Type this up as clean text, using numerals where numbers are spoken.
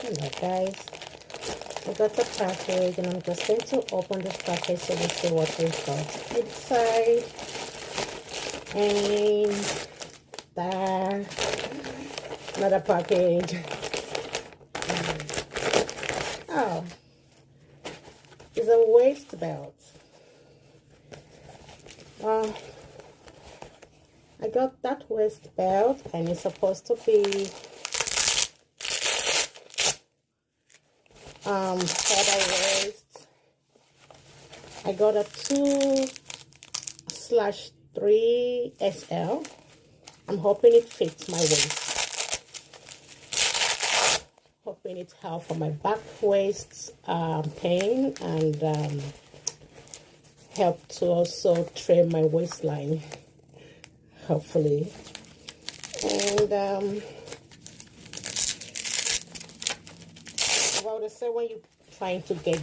Hello guys, I got a package and I'm just going to open this package so we see what we've got inside. And there, another package. Oh, it's a waist belt. I got that waist belt and it's supposed to be feather waist. I got a 2/3 SL. I'm hoping it fits my waist. Hoping it helps for my back waist pain and help to also trim my waistline, hopefully. And well, they say when you're trying to get